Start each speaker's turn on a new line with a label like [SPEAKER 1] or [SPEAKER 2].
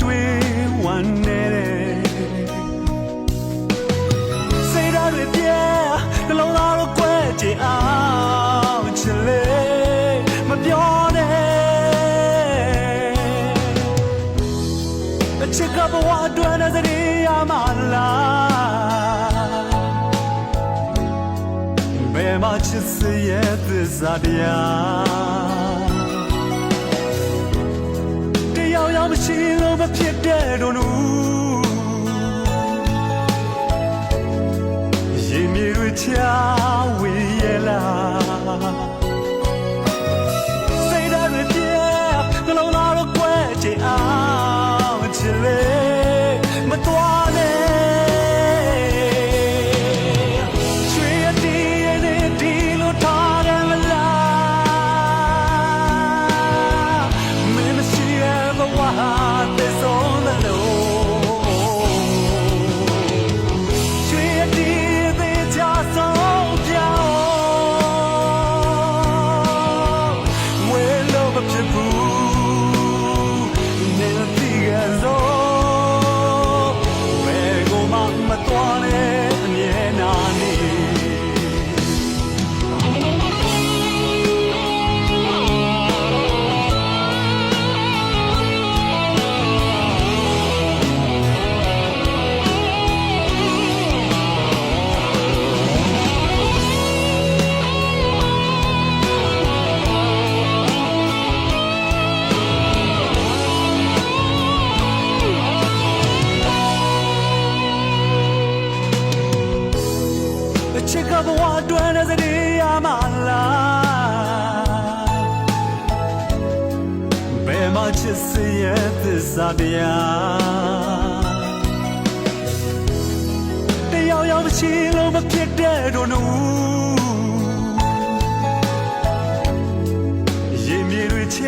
[SPEAKER 1] တွေ့ဝမ်းနေတယ်စိတ်ဓာတ်တွေပြဲနှလုံးသားတို့ကွဲကြအောင်ချစ်လေမပြောနဲ့အချစ်ကဘဝအတွင်းနဲ့စရိယာမလားဘယ်မှာချစ်စရဲ့သစ္စာတရားတရားရောက်မရှိလို့မဖြစ်တဲ့တို့လူရေမြေတွေချဝေးရလားစိတ်ဓာတ်တွေပြဲနှလုံးသားတို့ကွဲကြအောင်ချစ်လေမတော်နဲ့ချစ်ကဘဝအတွင်းနဲ့စရိယာမလားဘယ်မှာချစ်စရဲ့သစ္စာတရားတရားရောက်မရှိလို့မဖြစ်တဲ့တို့နူရေမြေတွေချ